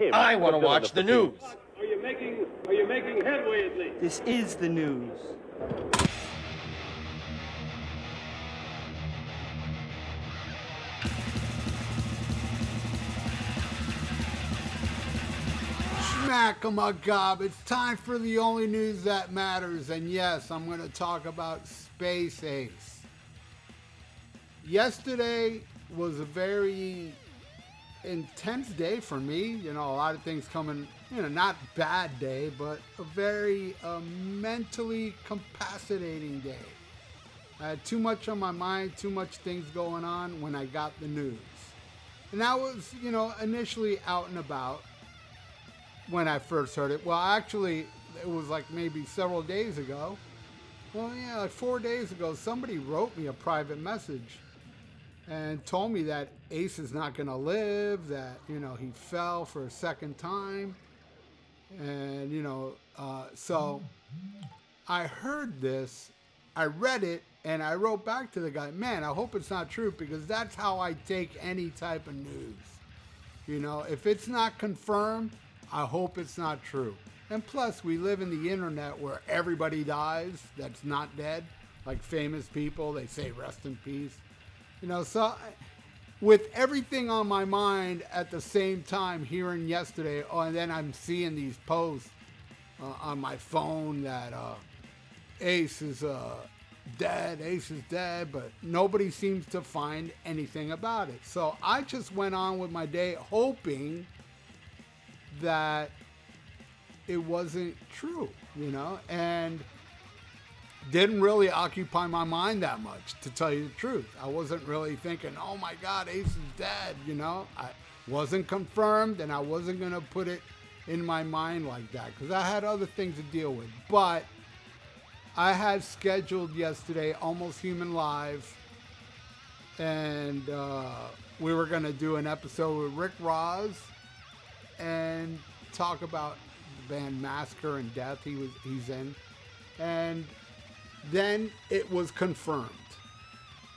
him. I want to watch the news. Are you making headway at least? This is the news. Schmack-a-ma-gob. It's time for the only news that matters. And yes, I'm going to talk about Space Ace. Yesterday was a very intense day for me. You know, a lot of things coming, not bad day, but a very mentally capacitating day. I had too much on my mind, too much things going on when I got the news. And I was, initially out and about when I first heard it. Well, actually, it was like maybe several days ago. Well, yeah, like 4 days ago, somebody wrote me a private message and told me that Ace is not going to live, that, he fell for a second time. And, so I heard this, I read it, and I wrote back to the guy, man, I hope it's not true, because that's how I take any type of news. If it's not confirmed, I hope it's not true. And plus, we live in the internet where everybody dies that's not dead. Like famous people, they say rest in peace. So with everything on my mind at the same time, hearing yesterday, and then I'm seeing these posts on my phone that Ace is dead, but nobody seems to find anything about it. So I just went on with my day hoping that it wasn't true, and didn't really occupy my mind that much, to tell you the truth. I wasn't really thinking, oh my God, Ace is dead, I wasn't confirmed, and I wasn't going to put it in my mind like that, because I had other things to deal with. But I had scheduled yesterday Almost Human Live, and we were going to do an episode with Rick Ross and talk about the band Massacre and Death he's in. And then it was confirmed.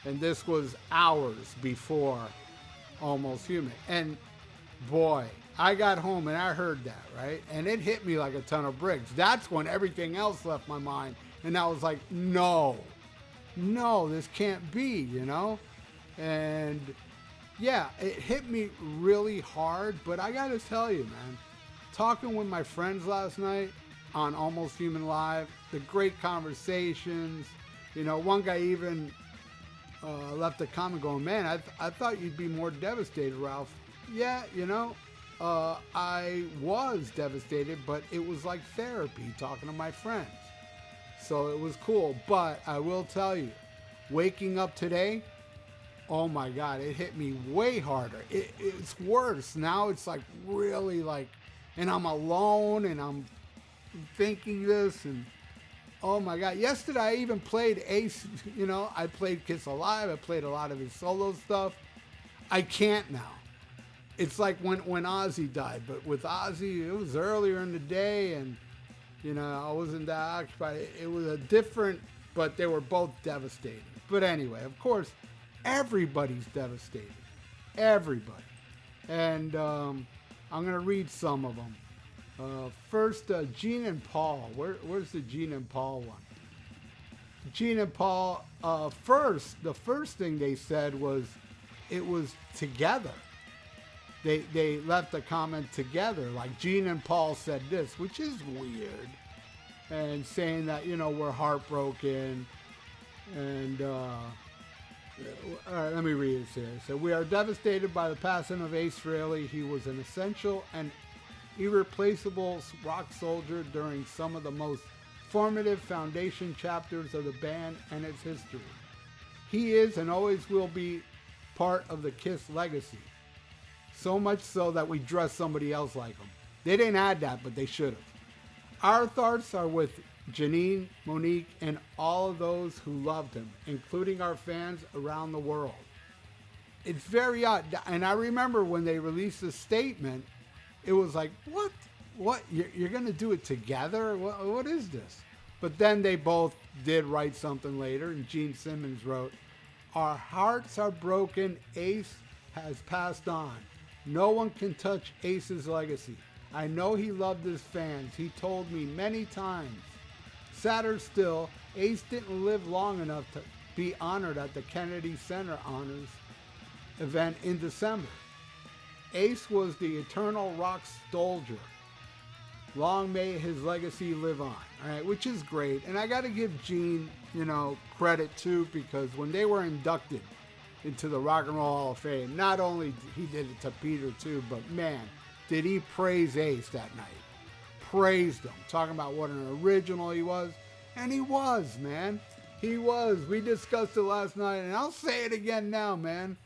And this was hours before Almost Human. And boy, I got home and I heard that, right? And it hit me like a ton of bricks. That's when everything else left my mind. And I was like, no, this can't be, And yeah, it hit me really hard, but I gotta tell you, man, talking with my friends last night on Almost Human Live, the great conversations, one guy even left a comment going, man, I thought you'd be more devastated, Ralph. Yeah, I was devastated, but it was like therapy talking to my friends. So it was cool, but I will tell you, waking up today, oh my God, it hit me way harder. It's worse. Now it's like really like, and I'm alone and I'm thinking this and oh my God. Yesterday I even played Ace, I played Kiss Alive. I played a lot of his solo stuff. I can't now. It's like when Ozzy died, but with Ozzy, it was earlier in the day and, I wasn't that occupied. It was a different, but they were both devastating. But anyway, of course, everybody's devastated. Everybody. And I'm going to read some of them. First, Gene and Paul. Where's the Gene and Paul one? Gene and Paul, the first thing they said was it was together. They left a comment together, like Gene and Paul said this, which is weird. And saying that, we're heartbroken. And, all right, let me read this here. So, we are devastated by the passing of Ace Frehley. He was an essential and irreplaceable rock soldier during some of the most formative foundation chapters of the band and its history. He is and always will be part of the Kiss legacy. So much so that we dress somebody else like him. They didn't add that, but they should have. Our thoughts are with Janine, Monique, and all of those who loved him, including our fans around the world. It's very odd. And I remember when they released the statement, it was like, what? You're going to do it together? What is this? But then they both did write something later, and Gene Simmons wrote, our hearts are broken. Ace has passed on. No one can touch Ace's legacy. I know he loved his fans. He told me many times. Sadder still, Ace didn't live long enough to be honored at the Kennedy Center Honors event in December. Ace was the eternal rock soldier. Long may his legacy live on. All right, which is great. And I got to give Gene, credit too, because when they were inducted into the Rock and Roll Hall of Fame, not only he did it to Peter too, but man, did he praise Ace that night. Praised him. Talking about what an original he was. And he was, man. He was. We discussed it last night, and I'll say it again now, man.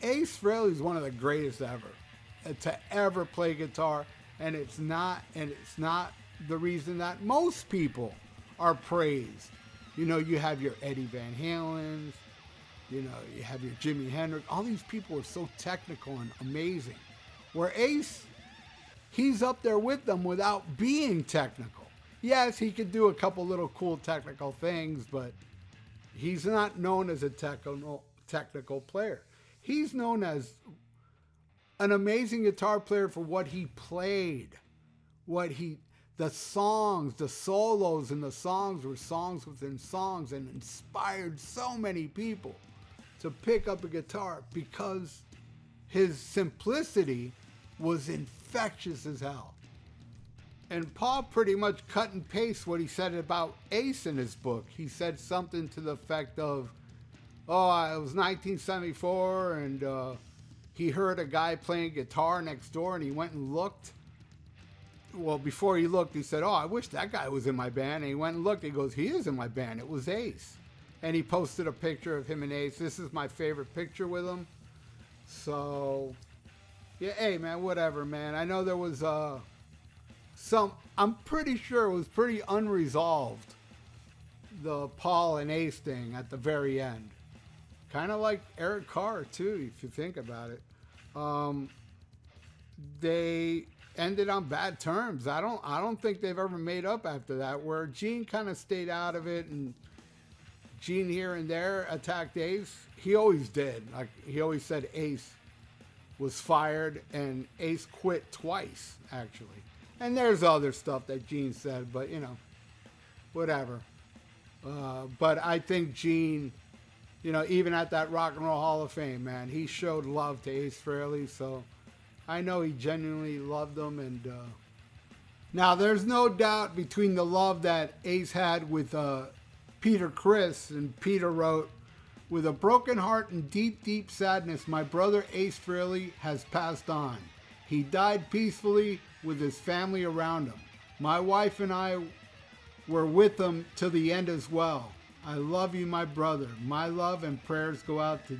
Ace Frehley is one of the greatest ever to ever play guitar, and it's not the reason that most people are praised. You have your Eddie Van Halens, you have your Jimi Hendrix. All these people are so technical and amazing. Where Ace, he's up there with them without being technical. Yes, he could do a couple little cool technical things, but he's not known as a technical player. He's known as an amazing guitar player for what he played, the songs, the solos in the songs were songs within songs, and inspired so many people to pick up a guitar because his simplicity was infectious as hell. And Paul pretty much cut and paste what he said about Ace in his book. He said something to the effect of, it was 1974, and he heard a guy playing guitar next door, and he went and looked. Well, before he looked, he said, I wish that guy was in my band. And he went and looked. He goes, he is in my band. It was Ace. And he posted a picture of him and Ace. This is my favorite picture with him. So, yeah, hey, man, whatever, man. I know there was I'm pretty sure it was pretty unresolved, the Paul and Ace thing at the very end. Kind of like Eric Carr, too, if you think about it. They ended on bad terms. I don't think they've ever made up after that, where Gene kind of stayed out of it, and Gene here and there attacked Ace. He always did. Like, he always said Ace was fired, and Ace quit twice, actually. And there's other stuff that Gene said, but, whatever. But I think Gene, even at that Rock and Roll Hall of Fame, man, he showed love to Ace Frehley, so I know he genuinely loved him. And now there's no doubt between the love that Ace had with Peter Criss, and Peter wrote, "With a broken heart and deep, deep sadness, my brother Ace Frehley has passed on. He died peacefully with his family around him. My wife and I were with him till the end as well. I love you, my brother. My love and prayers go out to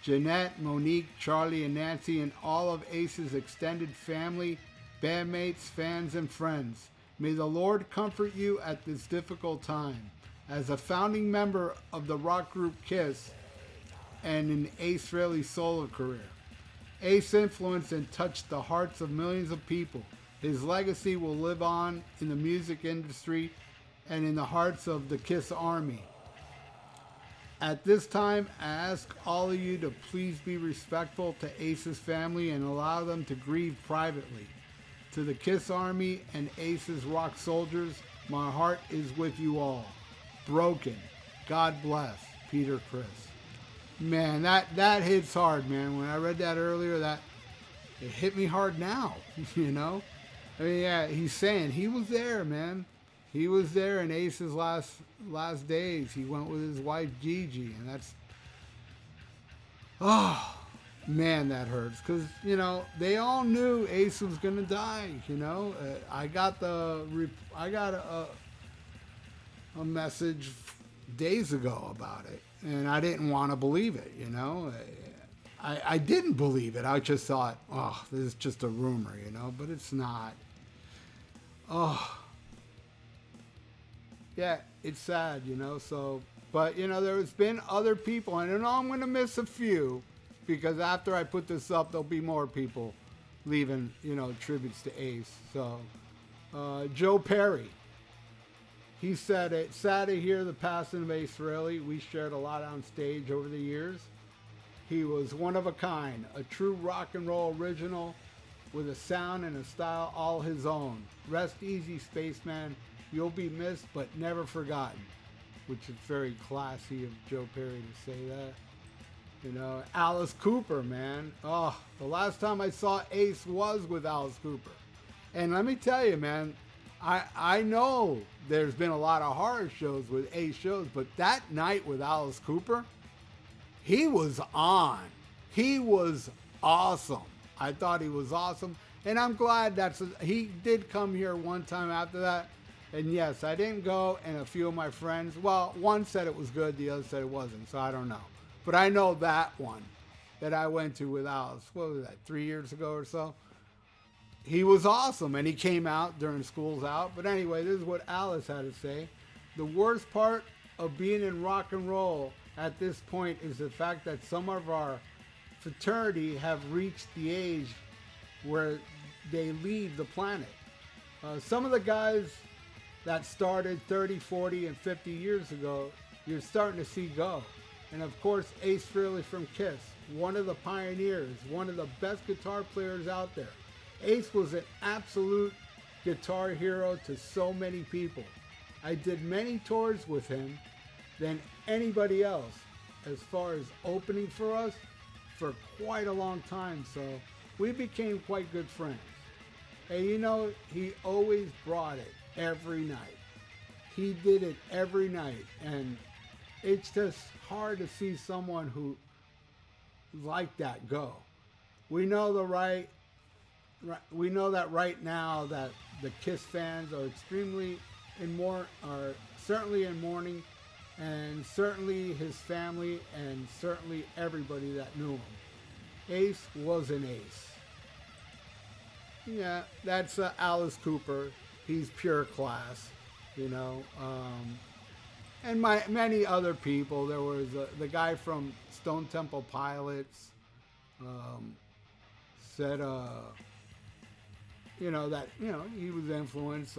Jeanette, Monique, Charlie, and Nancy, and all of Ace's extended family, bandmates, fans, and friends. May the Lord comfort you at this difficult time." As a founding member of the rock group Kiss and in Ace Frehley's solo career, Ace influenced and touched the hearts of millions of people. His legacy will live on in the music industry and in the hearts of the Kiss Army. At this time, I ask all of you to please be respectful to Ace's family and allow them to grieve privately. To the Kiss Army and Ace's rock soldiers, my heart is with you all. Broken. God bless. Peter Criss. Man, that hits hard, man. When I read that earlier, it hit me hard now, I mean, yeah, he's saying he was there, man. He was there in Ace's last days. He went with his wife Gigi, and that's, man, that hurts, because they all knew Ace was gonna die. I got a message days ago about it, and I didn't want to believe it. I didn't believe it. I just thought, this is just a rumor, but it's not. Yeah, it's sad, so, but, there's been other people, and I know I'm going to miss a few, because after I put this up, there'll be more people leaving, tributes to Ace. So, Joe Perry, he said, "It's sad to hear the passing of Ace Frehley. We shared a lot on stage over the years. He was one of a kind, a true rock and roll original with a sound and a style all his own. Rest easy, spaceman. You'll be missed but never forgotten. Which is very classy of Joe Perry to say that. You know, Alice Cooper, man. Oh, the last time I saw Ace was with Alice Cooper. And let me tell you, man, I know there's been a lot of horror shows with Ace shows, but that night with Alice Cooper, he was on. He was awesome. I thought he was awesome. And I'm glad he did come here one time after that. And yes, I didn't go, and a few of my friends, well, one said it was good, the other said it wasn't, so I don't know. But I know that one that I went to with Alice, what was that, 3 years ago or so? He was awesome, and he came out during school's out. But anyway, this is what Alice had to say. The worst part of being in rock and roll at this point is the fact that some of our fraternity have reached the age where they leave the planet. Some of the guys that started 30, 40, and 50 years ago, you're starting to see go. And of course, Ace Frehley from Kiss, one of the pioneers, one of the best guitar players out there. Ace was an absolute guitar hero to so many people. I did many tours with him than anybody else as far as opening for us for quite a long time. So we became quite good friends. And you know, he always brought it every night. He did it every night. And it's just hard to see someone who like that go. We know that right now that the Kiss fans are certainly in mourning, and certainly his family and certainly everybody that knew him. Ace was an ace. Yeah, that's Alice Cooper. He's pure class, you know. And many other people. There was the guy from Stone Temple Pilots said, you know, that, you know, he was influenced.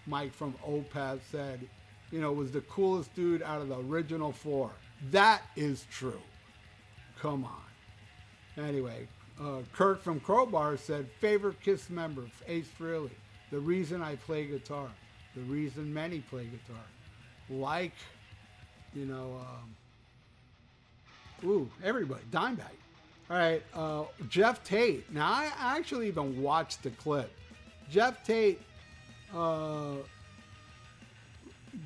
Mike from Opeth said, you know, was the coolest dude out of the original four. That is true. Come on. Anyway, Kurt from Crowbar said, favorite Kiss member, Ace Frehley. The reason I play guitar. The reason many play guitar. Like, you know, everybody. Dimebag. All right, Jeff Tate. Now, I actually even watched the clip. Jeff Tate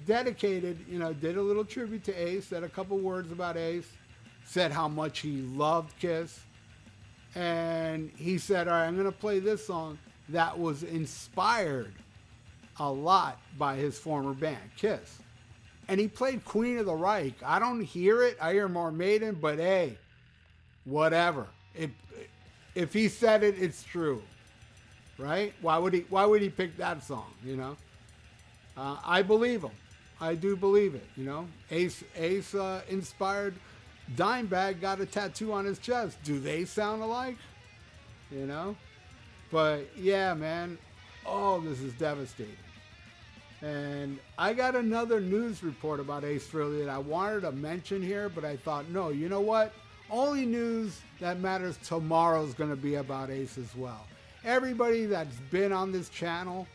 dedicated, you know, did a little tribute to Ace, said a couple words about Ace, said how much he loved Kiss. And he said, all right, I'm going to play this song that was inspired a lot by his former band, Kiss. And he played Queen of the Reich. I don't hear it. I hear more Maiden, but hey, whatever. If he said it, it's true, right? Why would he pick that song? You know, I believe him. I do believe it. You know, Ace inspired Dimebag, got a tattoo on his chest. Do they sound alike? You know, but yeah, man. Oh, this is devastating. And I got another news report about Ace Frehley that I wanted to mention here, but I thought, no, you know what? Only news that matters tomorrow is going to be about Ace as well. Everybody that's been on this channel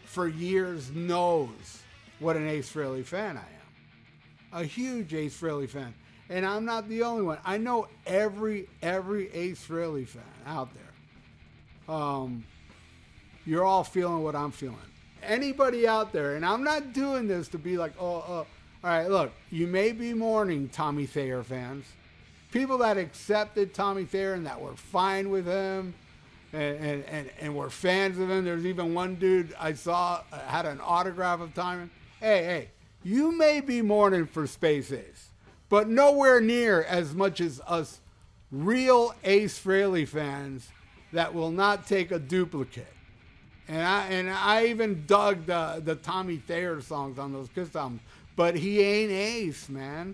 for years knows what an Ace Frehley fan I am. A huge Ace Frehley fan. And I'm not the only one. I know every Ace Frehley fan out there. You're all feeling what I'm feeling. Anybody out there, and I'm not doing this to be like, all right, look, you may be mourning Tommy Thayer fans. People that accepted Tommy Thayer and that were fine with him and were fans of him. There's even one dude I saw had an autograph of Tommy. Hey, you may be mourning for Space Ace, but nowhere near as much as us real Ace Frehley fans that will not take a duplicate. And I even dug the Tommy Thayer songs on those Kiss albums. But he ain't Ace, man.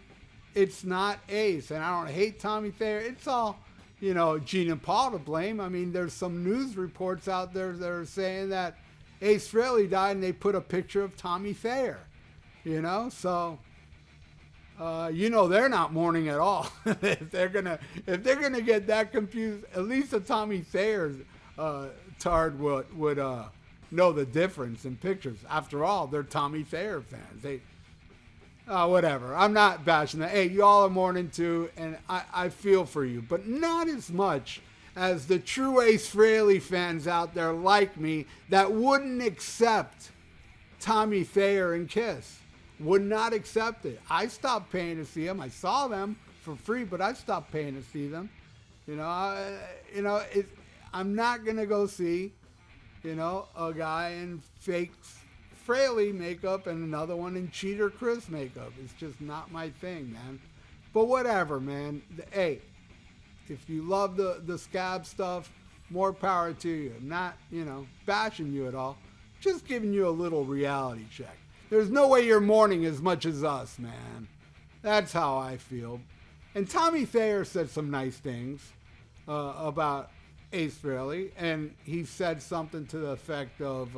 It's not Ace. And I don't hate Tommy Thayer. It's all, you know, Gene and Paul to blame. I mean, there's some news reports out there that are saying that Ace Frehley died and they put a picture of Tommy Thayer. You know? So, you know they're not mourning at all. if they're gonna get that confused, at least the Tommy Thayer tard would know the difference in pictures. After all, they're Tommy Thayer fans. They whatever. I'm not bashing that. Hey, y'all are mourning too, and I feel for you, but not as much as the true Ace Frehley fans out there like me that wouldn't accept Tommy Thayer and Kiss. Would not accept it. I stopped paying to see them. I saw them for free, but I stopped paying to see them. I'm not gonna go see, a guy in fake Frehley makeup and another one in cheater Criss makeup. It's just not my thing, man. But whatever, man. Hey, if you love the scab stuff, more power to you. I'm not, bashing you at all. Just giving you a little reality check. There's no way you're mourning as much as us, man. That's how I feel. And Tommy Thayer said some nice things about Ace Frehley, and he said something to the effect of,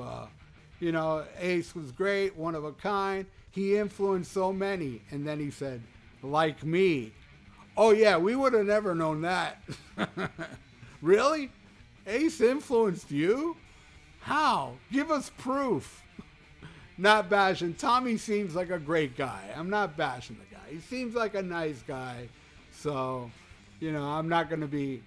Ace was great, one of a kind. He influenced so many. And then he said, like me. Oh, yeah, we would have never known that. Really? Ace influenced you? How? Give us proof. Not bashing. Tommy seems like a great guy. I'm not bashing the guy. He seems like a nice guy. So, I'm not going to be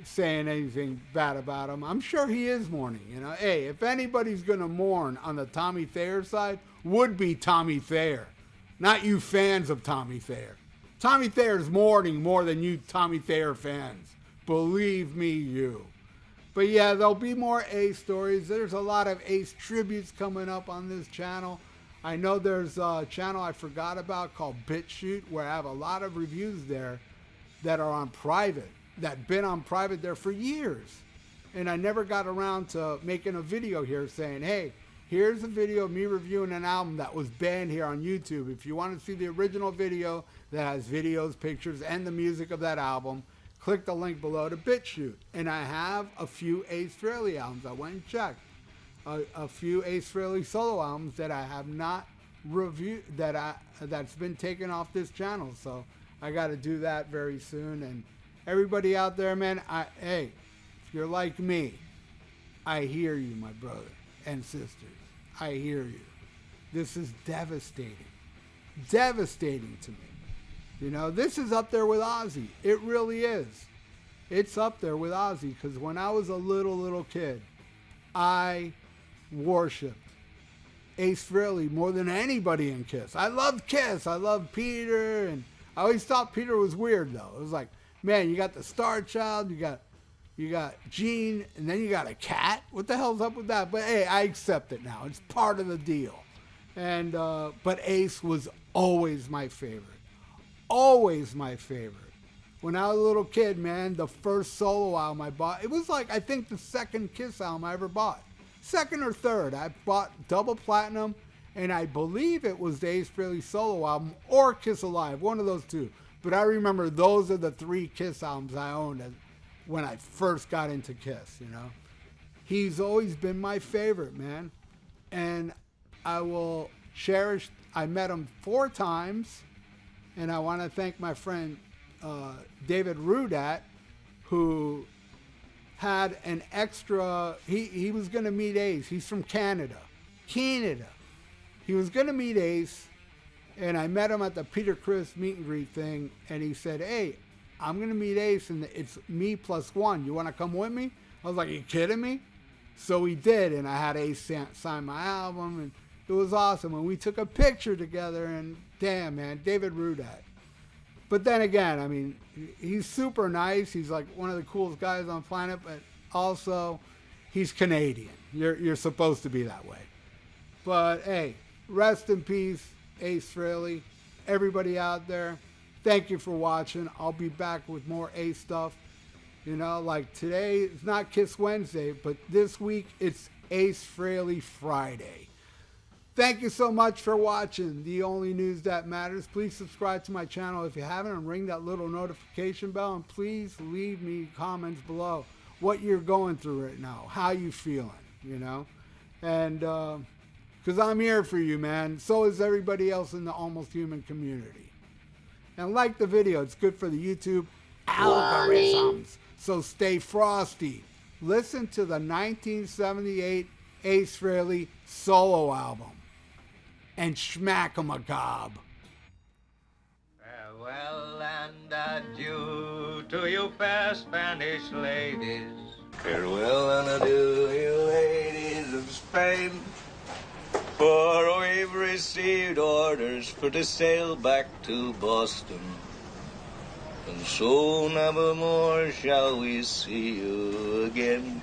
saying anything bad about him. I'm sure he is mourning. Hey, if anybody's going to mourn on the Tommy Thayer side, would be Tommy Thayer. Not you fans of Tommy Thayer. Tommy Thayer's mourning more than you Tommy Thayer fans. Believe me, you. But yeah, there'll be more Ace stories. There's a lot of Ace tributes coming up on this channel. I know there's a channel I forgot about called BitChute, where I have a lot of reviews there that are on private, that been on private there for years. And I never got around to making a video here saying, hey, here's a video of me reviewing an album that was banned here on YouTube. If you want to see the original video that has videos, pictures, and the music of that album, click the link below to BitChute. And I have a few Ace Frehley albums. I went and checked. A few Ace Frehley solo albums that I have not reviewed, that's been taken off this channel. So I got to do that very soon. And everybody out there, man, hey, if you're like me, I hear you, my brother and sisters. I hear you. This is devastating. Devastating to me. This is up there with Ozzy. It really is. It's up there with Ozzy, because when I was a little kid, I worshipped Ace Frehley more than anybody in Kiss. I loved Kiss. I loved Peter, and I always thought Peter was weird, though. It was like, man, you got the Star Child, you got Gene, and then you got a cat. What the hell's up with that? But hey, I accept it now. It's part of the deal. And but Ace was always my favorite. Always my favorite. When I was a little kid, man, the first solo album I bought, it was like, I think the second Kiss album I ever bought. Second or third. I bought double platinum, and I believe it was the Ace Frehley solo album or Kiss Alive, one of those two. But I remember those are the three Kiss albums I owned when I first got into Kiss, He's always been my favorite, man. And I will cherish, I met him 4 times. And I want to thank my friend David Rudat, who had an extra, he was going to meet Ace. He's from Canada. He was going to meet Ace, and I met him at the Peter Criss meet and greet thing, and he said, hey, I'm going to meet Ace, and it's me plus one. You want to come with me? I was like, are you kidding me? So we did, and I had Ace sign my album, and it was awesome. And we took a picture together, and damn, man, David Rudat. But then again, I mean, he's super nice. He's like one of the coolest guys on the planet, but also he's Canadian. You're supposed to be that way. But hey, rest in peace, Ace Frehley. Everybody out there, thank you for watching. I'll be back with more Ace stuff. Like today, it's not Kiss Wednesday, but this week it's Ace Frehley Friday. Thank you so much for watching The Only News That Matters. Please subscribe to my channel if you haven't, and ring that little notification bell. And please leave me comments below what you're going through right now, how you feeling, And because I'm here for you, man. So is everybody else in the Almost Human community. and like the video. It's good for the YouTube algorithms. So stay frosty. Listen to the 1978 Ace Frehley solo album and schmack 'em a gob. Farewell and adieu to you fair Spanish ladies. Farewell and adieu, you ladies of Spain. For we've received orders for to sail back to Boston. And so never more shall we see you again.